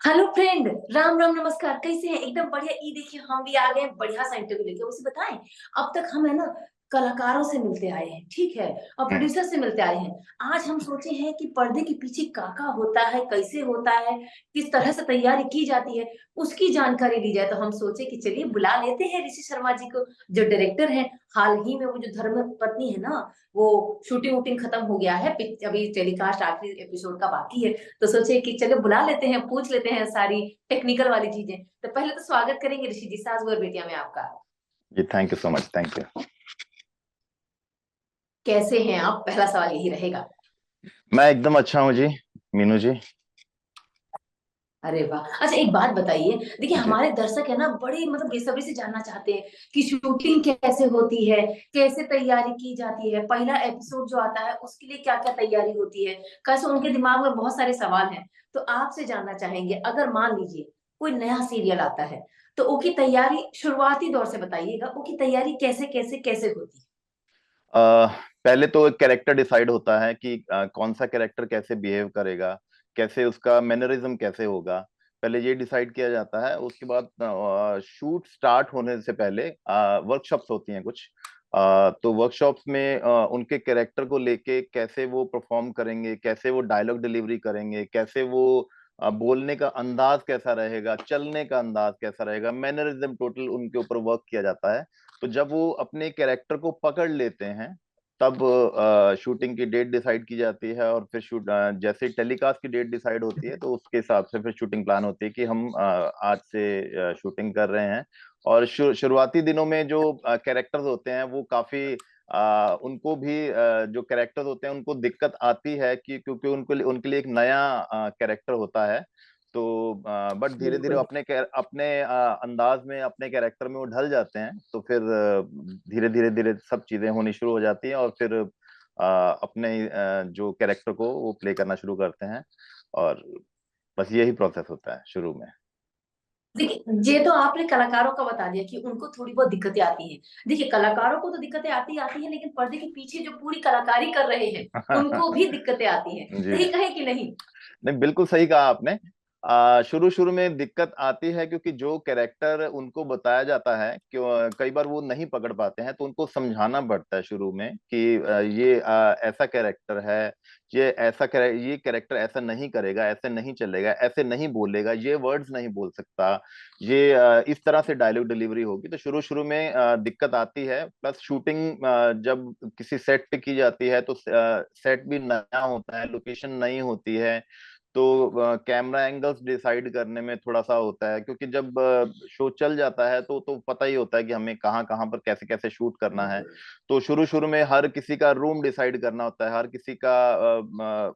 Hello friend. Ram Ram नमस्कार। कैसे हैं? एकदम बढ़िया। ई देखिए, हम भी आ गए बढ़िया सा इंटरव्यू लेके। उसे बताएं, अब तक हम है ना कलाकारों से मिलते आए हैं, ठीक है, और हम्म। प्रोड्यूसर से मिलते आए हैं। आज हम सोचे हैं कि पर्दे के पीछे क्या क्या होता है, कैसे होता है, किस तरह से तैयारी की जाती है, उसकी जानकारी ली जाए। तो हम सोचे कि चलिए बुला लेते हैं ऋषि शर्मा जी को, जो डायरेक्टर हैं। हाल ही में वो जो धर्म पत्नी है ना, वो शूटिंग वूटिंग खत्म हो गया है, अभी टेलीकास्ट आखिरी एपिसोड का बाकी है। तो सोचे कि चलो बुला लेते हैं, पूछ लेते हैं सारी टेक्निकल वाली चीजें। तो पहले तो स्वागत करेंगे ऋषि जी, सास और बेटिया में आपका। जी, thank you so much, thank you. कैसे हैं आप? पहला सवाल यही रहेगा। मैं एकदम अच्छा हूँ जी, मीनू जी। अरे वाह। अच्छा, एक बात बताइए। देखिए, जी। हमारे दर्शक है ना, बड़े मतलब बेसब्री से जानना चाहते हैं कि शूटिंग कैसे होती है, कैसे तैयारी की जाती है, पहला एपिसोड जो आता है उसके लिए क्या क्या तैयारी होती है, कैसे। उनके दिमाग में बहुत सारे सवाल हैं। तो आपसे जानना चाहेंगे, अगर मान लीजिए कोई नया सीरियल आता है, तो उसकी तैयारी शुरुआती दौर से बताइएगा, उसकी तैयारी कैसे कैसे कैसे होती है। पहले तो एक कैरेक्टर डिसाइड होता है कि कौन सा कैरेक्टर कैसे बिहेव करेगा, कैसे उसका मैनरिज्म कैसे होगा। पहले ये डिसाइड किया जाता है। उसके बाद शूट स्टार्ट होने से पहले वर्कशॉप्स होती हैं कुछ। तो वर्कशॉप्स में उनके कैरेक्टर को लेके कैसे वो परफॉर्म करेंगे, कैसे वो डायलॉग डिलीवरी करेंगे, कैसे वो बोलने का अंदाज कैसा रहेगा, चलने का अंदाज कैसा रहेगा, मैनरिज्म टोटल उनके ऊपर वर्क किया जाता है। तो जब वो अपने कैरेक्टर को पकड़ लेते हैं तब शूटिंग की डेट डिसाइड की जाती है। और फिर जैसे टेलीकास्ट की डेट डिसाइड होती है तो उसके हिसाब से फिर शूटिंग प्लान होती है कि हम आज से शूटिंग कर रहे हैं। और शुरुआती दिनों में जो कैरेक्टर्स होते हैं वो काफी उनको भी जो कैरेक्टर्स होते हैं उनको दिक्कत आती है कि क्योंकि उनके लिए एक नया कैरेक्टर होता है। तो बट धीरे धीरे बिल्कुल। अपने अंदाज में, अपने कैरेक्टर में वो ढल जाते हैं। तो फिर धीरे धीरे धीरे सब चीजें होनी शुरू हो जाती हैं और फिर अपने जो कैरेक्टर को वो प्ले करना शुरू करते हैं। और बस यही प्रोसेस होता है शुरू में। देखिए, ये तो आपने कलाकारों का बता दिया कि उनको थोड़ी बहुत दिक्कतें आती हैं। देखिए, कलाकारों को तो दिक्कतें आती आती हैं, लेकिन पर्दे के पीछे जो पूरी कलाकारी कर रहे हैं उनको भी दिक्कतें आती हैं। जी। सही कहे कि नहीं? नहीं, बिल्कुल सही कहा आपने। शुरू शुरू में दिक्कत आती है क्योंकि जो कैरेक्टर उनको बताया जाता है कि कई बार वो नहीं पकड़ पाते हैं, तो उनको समझाना पड़ता है शुरू में कि ये ऐसा कैरेक्टर है, ये कैरेक्टर ऐसा नहीं करेगा, ऐसे नहीं चलेगा, ऐसे नहीं बोलेगा, ये वर्ड्स नहीं बोल सकता, ये इस तरह से डायलॉग डिलीवरी होगी। तो शुरू शुरू में दिक्कत आती है। प्लस शूटिंग जब किसी सेट पे की जाती है तो सेट भी नया होता है, लोकेशन नई होती है। तो कैमरा एंगल्स डिसाइड करने में थोड़ा सा होता है, क्योंकि जब शो चल जाता है तो पता ही होता है कि हमें कहाँ कहाँ पर कैसे कैसे शूट करना है। तो शुरू शुरू में हर किसी का रूम डिसाइड करना होता है, हर किसी का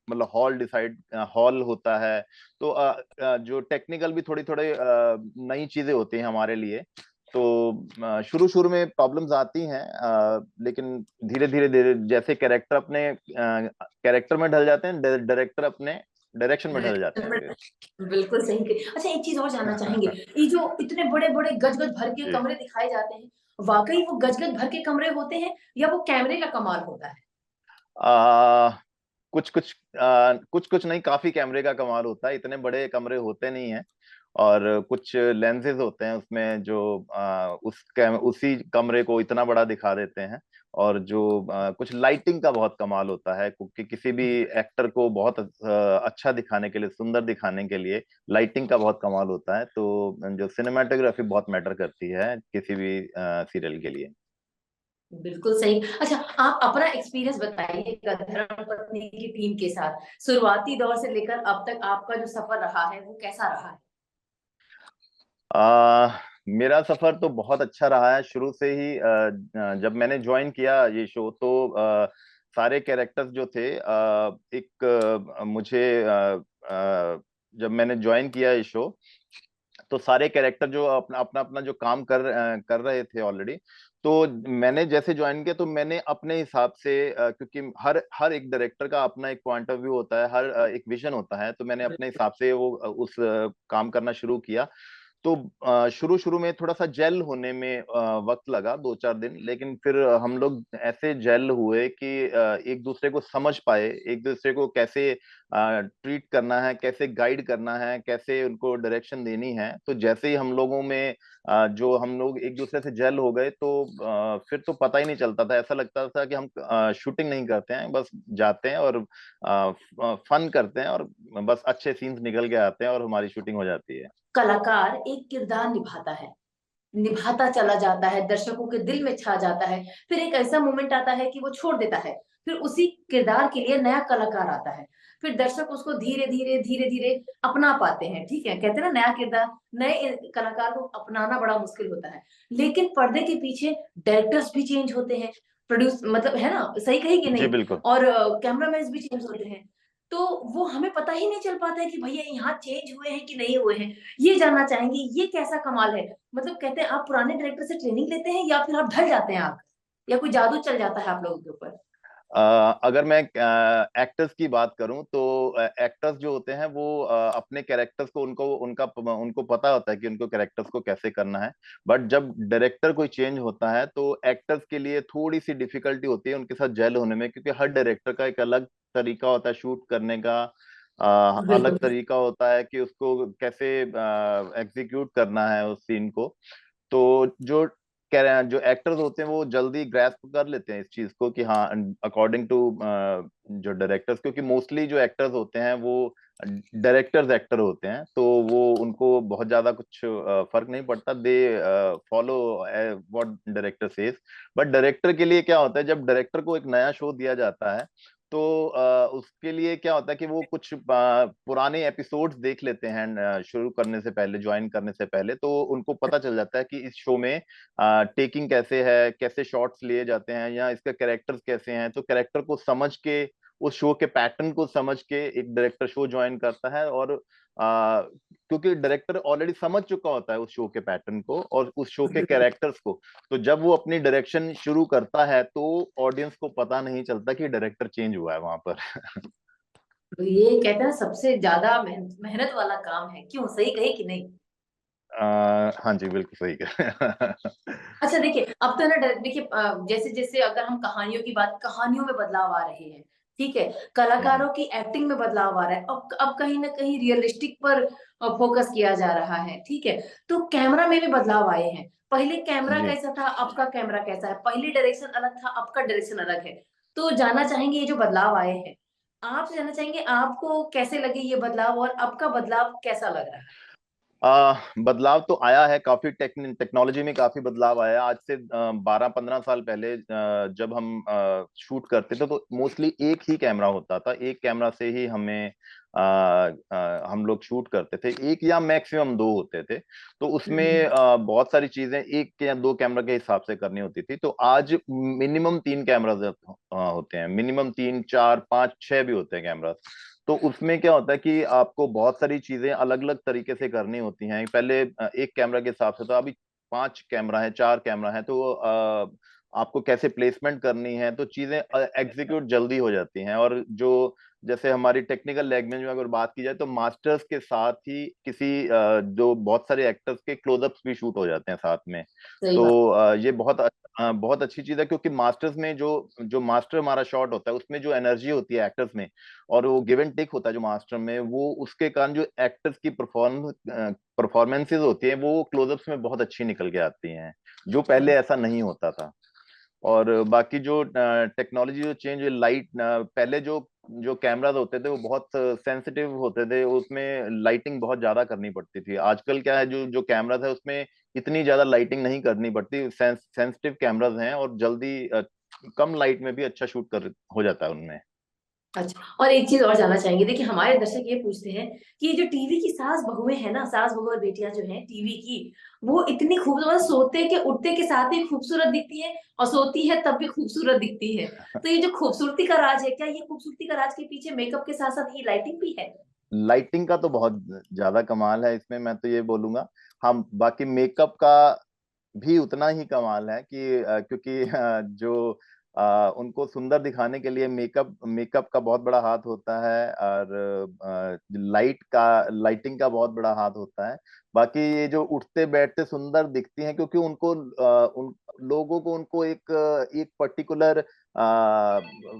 मतलब हॉल होता है। तो जो टेक्निकल भी थोड़ी थोड़ी नई चीजें होती हैं हमारे लिए। तो शुरू शुरू में प्रॉब्लम्स आती हैं, लेकिन धीरे धीरे धीरे जैसे कैरेक्टर अपने कैरेक्टर में ढल जाते हैं, डायरेक्टर अपने डायरेक्शन में ढल जाते हैं फिर। बिल्कुल सही अच्छा, एक चीज और जानना चाहेंगे। ये जो इतने बड़े बड़े गज गज भर के जी। कमरे दिखाए जाते हैं, वाकई वो गज गज भर के कमरे होते हैं या वो कैमरे का कमाल होता है? आ, कुछ कुछ नहीं, काफी कैमरे का कमाल होता है। इतने बड़े कमरे होते नहीं हैं। और कुछ लेंसेज होते हैं उसमें जो उसी कमरे को इतना बड़ा दिखा देते हैं। और जो कुछ लाइटिंग का बहुत कमाल होता है, क्योंकि किसी भी एक्टर को बहुत अच्छा दिखाने के लिए, सुंदर दिखाने के लिए लाइटिंग का बहुत कमाल होता है। तो जो सिनेमाटोग्राफी बहुत मैटर करती है किसी भी सीरियल के लिए। बिल्कुल सही। अच्छा, आप अपना एक्सपीरियंस बताइए धर्मपत्नी की टीम के साथ, शुरुआती दौर से लेकर अब तक आपका जो सफर रहा है वो कैसा रहा है? मेरा सफर तो बहुत अच्छा रहा है शुरू से ही। जब मैंने ज्वाइन किया ये शो तो सारे कैरेक्टर्स जो थे, मुझे जब मैंने ज्वाइन किया ये शो तो सारे कैरेक्टर जो अपना अपना अपना जो काम कर रहे थे ऑलरेडी। तो मैंने जैसे ज्वाइन किया तो मैंने अपने हिसाब से, क्योंकि हर हर एक डायरेक्टर का अपना एक पॉइंट ऑफ व्यू होता है, हर एक विजन होता है, तो मैंने अपने हिसाब से वो उस काम करना शुरू किया। तो शुरू शुरू में थोड़ा सा जेल होने में वक्त लगा, 2-4 दिन, लेकिन फिर हम लोग ऐसे जेल हुए कि एक दूसरे को समझ पाए, एक दूसरे को कैसे ट्रीट करना है, कैसे गाइड करना है, कैसे उनको डायरेक्शन देनी है। तो जैसे ही हम लोगों में जो हम लोग एक दूसरे से जेल हो गए, तो फिर तो पता ही नहीं चलता था, ऐसा लगता था कि हम शूटिंग नहीं करते हैं, बस जाते हैं और फन करते हैं, और बस अच्छे सीन्स निकल के आते हैं और हमारी शूटिंग हो जाती है। कलाकार एक किरदार निभाता है, निभाता चला जाता है, दर्शकों के दिल में छा जाता है। फिर एक ऐसा मोमेंट आता है कि वो छोड़ देता है, फिर उसी किरदार के लिए नया कलाकार आता है। फिर दर्शक उसको धीरे धीरे धीरे धीरे अपना पाते हैं। ठीक है, कहते हैं ना, नया किरदार, नए कलाकार को अपनाना बड़ा मुश्किल होता है। लेकिन पर्दे के पीछे डायरेक्टर्स भी चेंज होते हैं, प्रोड्यूस मतलब, है ना, सही कही कि जी नहीं? बिल्कुल। और कैमरामैन भी चेंज होते हैं। तो वो हमें पता ही नहीं चल पाता है कि भैया यहाँ चेंज हुए हैं कि नहीं हुए हैं। ये जानना चाहेंगे, ये कैसा कमाल है? मतलब कहते हैं, आप पुराने डायरेक्टर से ट्रेनिंग लेते हैं या फिर आप ढल जाते हैं आप, या कोई जादू चल जाता है आप लोगों के ऊपर? अगर मैं एक्टर्स की बात करूं, तो एक्टर्स जो होते हैं वो अपने कैरेक्टर्स को, उनको पता होता है कि उनको कैरेक्टर्स को कैसे करना है। बट जब डायरेक्टर कोई चेंज होता है, तो एक्टर्स के लिए थोड़ी सी डिफिकल्टी होती है उनके साथ जेल होने में, क्योंकि हर डायरेक्टर का एक अलग तरीका होता है शूट करने का। अलग बिल्कुल। तरीका होता है कि उसको कैसे एग्जीक्यूट करना है उस सीन को। तो जो एक्टर्स होते हैं वो जल्दी ग्रैस्प कर लेते हैं इस चीज को कि हाँ, अकॉर्डिंग टू जो डायरेक्टर्स, क्योंकि मोस्टली जो एक्टर्स होते हैं वो डायरेक्टर्स एक्टर होते हैं, तो वो उनको बहुत ज्यादा कुछ फर्क नहीं पड़ता, they follow what director says. But director के लिए क्या होता है, जब डायरेक्टर को एक नया शो दिया जाता है, तो उसके लिए क्या होता है कि वो कुछ पुराने एपिसोड्स देख लेते हैं शुरू करने से पहले, ज्वाइन करने से पहले। तो उनको पता चल जाता है कि इस शो में टेकिंग कैसे है, कैसे शॉट्स लिए जाते हैं, या इसका कैरेक्टर्स कैसे हैं। तो कैरेक्टर को समझ के, उस शो के पैटर्न को समझ के एक डायरेक्टर शो ज्वाइन करता है। और क्योंकि डायरेक्टर ऑलरेडी समझ चुका होता है उस शो के पैटर्न को और उस शो के कैरेक्टर्स को, तो जब वो अपनी डायरेक्शन शुरू करता है, तो ऑडियंस को पता नहीं चलता कि डायरेक्टर चेंज हुआ है वहां पर। तो ये कहते हैं सबसे ज्यादा मेहनत मेहनत वाला काम है, क्यों, सही कही कि नहीं? हाँ जी, बिल्कुल सही कह। अच्छा देखिए, अब तो ना देखिए, जैसे जैसे अगर हम कहानियों की बात, कहानियों में बदलाव आ रहे हैं। ठीक है, कलाकारों की एक्टिंग में बदलाव आ रहा है। अब कहीं ना कहीं रियलिस्टिक पर फोकस किया जा रहा है। ठीक है, तो कैमरा में भी बदलाव आए हैं। पहले कैमरा जी। कैसा था, अब का कैमरा कैसा है? पहले डायरेक्शन अलग था, अब का डायरेक्शन अलग है। तो जानना चाहेंगे, ये जो बदलाव आए हैं, आप जानना चाहेंगे आपको कैसे लगे ये बदलाव, और अब का बदलाव कैसा लग रहा है? बदलाव तो आया है, काफी टेक्नोलॉजी में काफी बदलाव आया है। आज से 12-15 साल पहले जब हम शूट करते थे, तो मोस्टली एक ही कैमरा होता था, एक कैमरा से ही हम लोग शूट करते थे, एक या मैक्सिमम दो होते थे। तो उसमें हम्म। बहुत सारी चीजें एक या दो कैमरा के हिसाब से करनी होती थी। तो आज मिनिमम 3 कैमरा होते हैं, मिनिमम 3, 4, 5, 6 भी होते हैं कैमरा। तो उसमें क्या होता है कि आपको बहुत सारी चीजें अलग अलग तरीके से करनी होती हैं। पहले एक कैमरा के हिसाब से, तो अभी 5 कैमरा है, 4 कैमरा है, तो आपको कैसे प्लेसमेंट करनी है, तो चीजें एग्जीक्यूट जल्दी हो जाती हैं। और जो, जैसे हमारी टेक्निकल लैंग्वेज में अगर बात की जाए, तो मास्टर्स के साथ ही जो बहुत सारे एक्टर्स के क्लोजअप्स भी शूट हो जाते हैं साथ में। सही बात। तो ये बहुत अच्छी चीज है, क्योंकि मास्टर्स में जो जो मास्टर हमारा शॉट होता है, उसमें जो एनर्जी होती है एक्टर्स में, और वो गिव एंड टेक होता है जो मास्टर में, वो उसके कारण जो एक्टर्स की परफॉर्मेंसेज होती है, वो क्लोजअप्स में बहुत अच्छी निकल के आती हैं, जो पहले ऐसा नहीं होता था। और बाकी जो टेक्नोलॉजी जो चेंज हुई, लाइट, पहले जो जो कैमरास होते थे वो बहुत सेंसिटिव होते थे, उसमें लाइटिंग बहुत ज्यादा करनी पड़ती थी। आजकल क्या है, जो जो कैमरास है उसमें इतनी ज्यादा लाइटिंग नहीं करनी पड़ती, सेंसिटिव कैमरास हैं, और जल्दी कम लाइट में भी अच्छा शूट कर हो जाता है उनमें। अच्छा, और एक चीज और जानना चाहेंगे। देखिए, हमारे दर्शक ये पूछते हैं कि ये जो टीवी की सास बहुएं हैं ना, सास बहू और बेटियां जो हैं टीवी की, वो इतनी खूबसूरत, मतलब सोते के उठते के साथ ही खूबसूरत दिखती है, और सोती है तब भी खूबसूरत दिखती है। तो ये जो खूबसूरती का राज है, क्या ये खूबसूरती का राज के पीछे मेकअप के साथ साथ ये लाइटिंग भी है? लाइटिंग का तो बहुत ज्यादा कमाल है इसमें, मैं तो ये बोलूंगा। हम बाकी मेकअप का भी उतना ही कमाल है कि क्योंकि जो उनको सुंदर दिखाने के लिए मेकअप मेकअप का बहुत बड़ा हाथ होता है, और लाइटिंग का बहुत बड़ा हाथ होता है। बाकी ये जो उठते बैठते सुंदर दिखती हैं, क्योंकि उनको उन लोगों को उनको एक पर्टिकुलर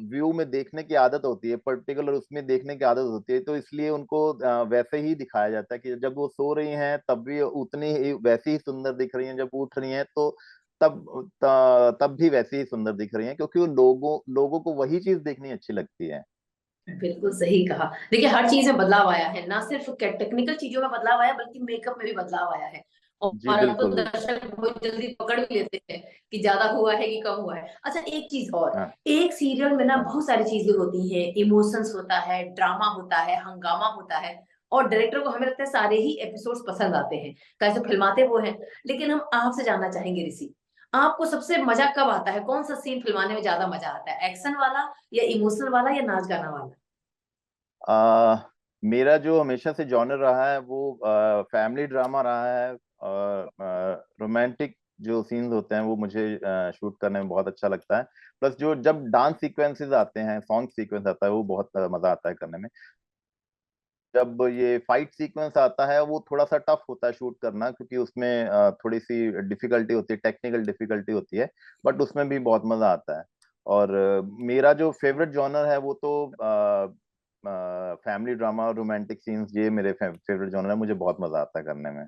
व्यू में देखने की आदत होती है, पर्टिकुलर उसमें देखने की आदत होती है, तो इसलिए उनको वैसे ही दिखाया जाता है कि जब वो सो रही हैं तब भी उतनी ही वैसी ही सुंदर दिख रही हैं, जब उठ रही हैं तो तब तब भी वैसे ही सुंदर दिख रही हैं, क्योंकि वो लोगों लोगों को वही चीज देखनी अच्छी लगती है। बिल्कुल सही कहा। देखिए हर चीज में बदलाव आया है, ना सिर्फ टेक्निकल चीजों में बदलाव आया बल्कि मेकअप में भी बदलाव आया है। जी और अब तो बिल्कुल बिल्कुल। दर्शक बहुत जल्दी पकड़ भी लेते हैं कि ज्यादा हुआ है कि कम हुआ है। अच्छा एक चीज और, हाँ एक सीरियल में ना हाँ बहुत सारी चीजें होती हैं, इमोशंस होता है, ड्रामा होता है, हंगामा होता है, और डायरेक्टर को हमें लगता है सारे ही एपिसोड्स पसंद आते हैं, कैसे फिल्माते वो हैं। लेकिन हम आपसे जानना चाहेंगे ऋषि, आपको सबसे मजा कब आता है, कौन सा सीन फिल्माने में ज्यादा मजा आता है, एक्शन वाला या इमोशनल वाला या नाच गाना वाला? मेरा जो हमेशा से जॉनर रहा है वो फैमिली ड्रामा रहा है, और रोमांटिक जो सीन्स होते हैं वो मुझे शूट करने में बहुत अच्छा लगता है। प्लस जो जब डांस सीक्वेंसेस आते हैं, सॉन्ग सीक्वेंस आता है, वो बहुत मजा आता है करने में। जब ये फाइट सीक्वेंस आता है वो थोड़ा सा टफ होता है शूट करना, क्योंकि उसमें थोड़ी सी डिफिकल्टी होती है, टेक्निकल डिफिकल्टी होती है, बट उसमें भी बहुत मजा आता है। और मेरा जो फेवरेट जॉनर है वो तो फैमिली ड्रामा और रोमांटिक सीन्स, ये मेरे फेवरेट जॉनर है, मुझे बहुत मजा आता है करने में।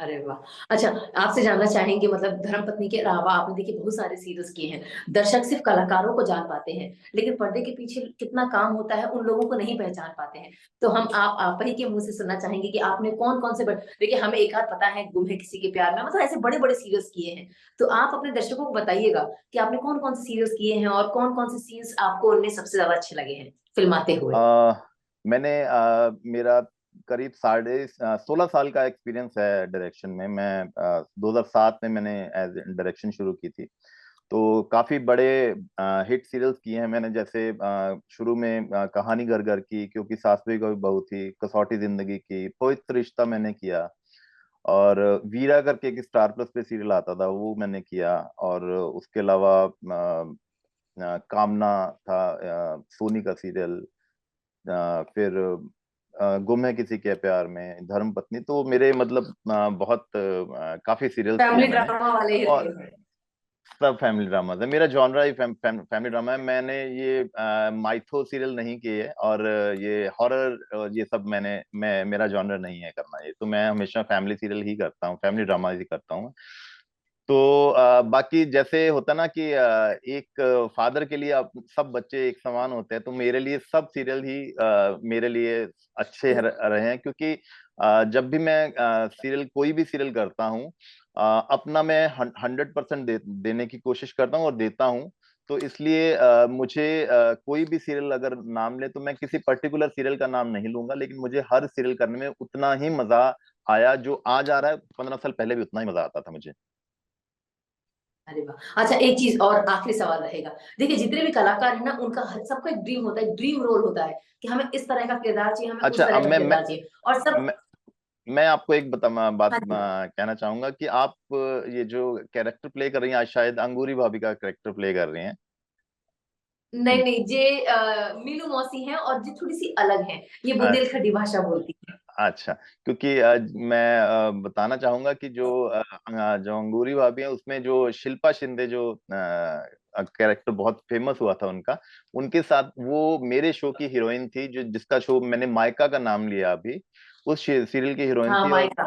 अरे वाह! अच्छा, आपसे जानना चाहेंगे मतलब धर्मपत्नी के अलावा आपने देखिए बहुत सारे सीरियल्स किए हैं। दर्शक सिर्फ़ कलाकारों को जान पाते हैं, लेकिन पर्दे के पीछे कितना काम होता है उन लोगों को नहीं पहचान पाते हैं। तो हम आप ही के मुँह से सुनना चाहेंगे कि आपने कौन-कौन से देखिए हमें एक आध पता है, गुम है किसी के प्यार में, मतलब ऐसे बड़े-बड़े सीरियल्स किए हैं। तो आप अपने दर्शकों को बताइएगा कि आपने कौन-कौन से सीरियल्स किए हैं और कौन-कौन से सीन्स आपको उनमें सबसे ज़्यादा अच्छे लगे हैं, फिल्माते हुए? मैंने मेरा करीब 16 साल का एक्सपीरियंस है डायरेक्शन में। मैं 2007 में मैंने एज डायरेक्शन शुरू की थी, तो काफी बड़े हिट सीरियल्स किए हैं मैंने। जैसे शुरू में कहानी घर घर की, क्योंकि सास भी कोई बहू थी, कसौटी जिंदगी की, पवित्र रिश्ता मैंने किया, और वीरा करके एक स्टार प्लस पे सीरियल आता था वो मैंने किया, और उसके अलावा कामना था, सोनी का सीरियल, फिर गुम है किसी के प्यार में, धर्म पत्नी, तो मेरे मतलब बहुत काफी सीरियल्स किए हैं फैमिली मैंने। ड्रामा वाले ही और रहे हैं। सब फैमिली ड्रामाज है, मेरा जॉनरा ही फैमिली ड्रामा है। मैंने ये माइथो सीरियल नहीं किए, और ये हॉरर ये सब मैं मेरा जॉनर नहीं है करना, ये तो मैं हमेशा फैमिली सीरियल ही करता हूँ, फैमिली ड्रामा ही करता हूँ। तो बाकी जैसे होता ना कि एक फादर के लिए सब बच्चे एक समान होते हैं, तो मेरे लिए सब सीरियल ही मेरे लिए अच्छे रहे हैं, क्योंकि जब भी मैं सीरियल कोई भी सीरियल करता हूँ, अपना मैं 100% देने की कोशिश करता हूँ और देता हूँ। तो इसलिए मुझे कोई भी सीरियल अगर नाम ले तो मैं किसी पर्टिकुलर सीरियल का नाम नहीं लूंगा, लेकिन मुझे हर सीरियल करने में उतना ही मजा आया जो आज आ रहा है, 15 साल पहले भी उतना ही मजा आता था मुझे। अरे वाह! अच्छा एक चीज़ और आखिरी सवाल रहेगा। देखिए जितने भी कलाकार हैं ना उनका हर सबका एक ड्रीम होता है, एक ड्रीम रोल होता है कि हमें इस तरह का किरदार चाहिए, हमें अच्छा, उस अब तरह का किरदार चाहिए और सब। मैं मैं आपको एक बात हाँ जी। कहना चाहूंगा कि आप ये जो कैरेक्टर प्ले कर रही हैं, आज शायद अंगूरी भाभी का कैरेक्टर प्ले कर रही हैं। नहीं, नहीं ये मीनू मौसी हैं और ये थोड़ी-सी अलग हैं। ये अच्छा बुंदेलखंडी भाषा बोलती हैं। अच्छा, क्योंकि मैं बताना चाहूंगा कि जो अंगूरी भाभी है उसमें जो शिल्पा शिंदे जो कैरेक्टर बहुत फेमस हुआ था उनका, उनके साथ वो मेरे शो की हीरोइन थी, जो जिसका शो मैंने मायका का नाम लिया अभी, उस सीरियल की हीरोइन हाँ, थी। और मायका।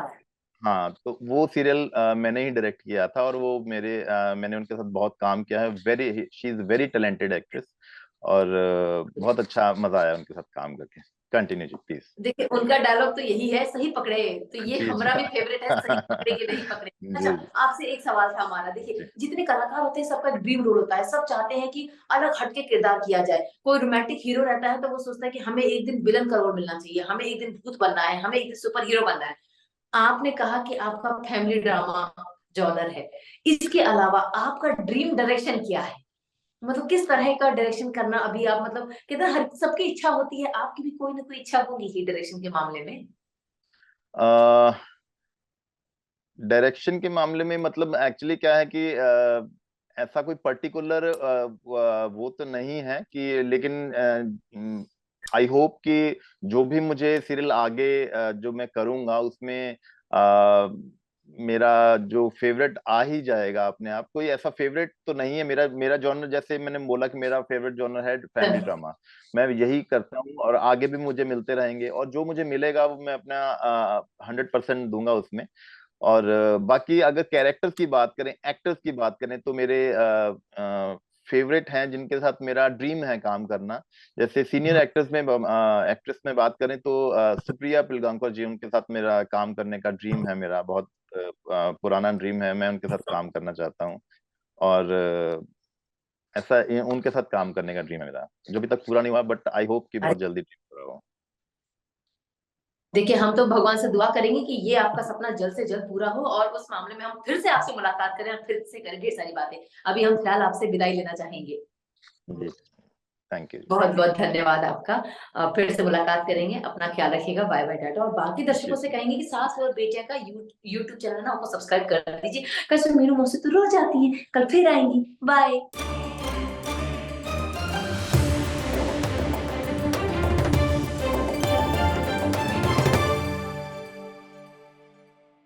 हाँ, तो वो सीरियल मैंने ही डायरेक्ट किया था, और वो मैंने उनके साथ बहुत काम किया है। Very she is very talented actress, और बहुत अच्छा मजा आया उनके साथ काम करके। Continue ji please. देखिए उनका डायलॉग तो यही है, सही पकड़े, तो ये जी जी। हमारा भी फेवरेट है, सही पकड़े कि नहीं पकड़े। अच्छा, जी जी आपसे एक सवाल था हमारा, देखिए जी। जितने कलाकार होते हैं सबका एक ड्रीम रोल होता है, सब चाहते हैं कि अलग हटके किरदार किया जाए। कोई रोमांटिक हीरो रहता है तो वो सोचता है कि हमें एक दिन विलन का रोल मिलना चाहिए, हमें एक दिन भूत बनना है, हमें एक दिन सुपर हीरो बनना है। आपने कहा कि आपका फैमिली ड्रामा जॉनर है, इसके अलावा आपका ड्रीम डायरेक्शन क्या है? मतलब किस तरह का डायरेक्शन करना अभी आप मतलब कहते हैं हर सबकी इच्छा होती है, आपकी भी कोई ना कोई इच्छा होगी ही डायरेक्शन के मामले में? डायरेक्शन के मामले में मतलब एक्चुअली क्या है कि ऐसा कोई पर्टिकुलर वो तो नहीं है कि, लेकिन आई होप कि जो भी मुझे सीरियल आगे जो मैं करूंगा उसमें मेरा जो फेवरेट आ ही जाएगा अपने आप। कोई ऐसा फेवरेट तो नहीं है मेरा। मेरा जॉनर, जैसे मैंने बोला कि मेरा फेवरेट जॉनर है फैमिली ड्रामा, मैं यही करता हूँ और आगे भी मुझे मिलते रहेंगे, और जो मुझे मिलेगा वो मैं अपना 100% दूंगा उसमें। और बाकी अगर कैरेक्टर्स की बात करें, एक्टर्स की बात करें, तो मेरे फेवरेट हैं जिनके साथ मेरा ड्रीम है काम करना। जैसे सीनियर एक्टर्स में, एक्ट्रेस में बात करें तो सुप्रिया पिलगांवकर जी, उनके साथ मेरा काम करने का ड्रीम है, मेरा बहुत पुराना ड्रीम है, मैं उनके साथ काम करना चाहता हूँ। और उनके साथ काम करने का ड्रीम है मेरा, जो अभी तक पूरा नहीं हुआ, बट आई होप कि बहुत जल्दी ड्रीम पूरा हो। देखिए, हम तो भगवान से दुआ करेंगे कि ये आपका सपना जल्द से जल्द पूरा हो और उस मामले में हम फिर से आपसे मुलाकात करें और फिर से करें ढेर सारी बातें। अभी हम फिलहाल आपसे विदाई लेना चाहेंगे। जी, थैंक यू। बहुत बहुत धन्यवाद आपका। फिर से मुलाकात करेंगे, अपना ख्याल रखिएगा। Bye bye, tata. और बाकी दर्शकों जी, से कहेंगे कि सास और बेटिया का यूट्यूब चैनल ना, उसको सब्सक्राइब कर दीजिए। कैसे मीनू मौसी तो रोज आती है, कल फिर आएंगी। बाय।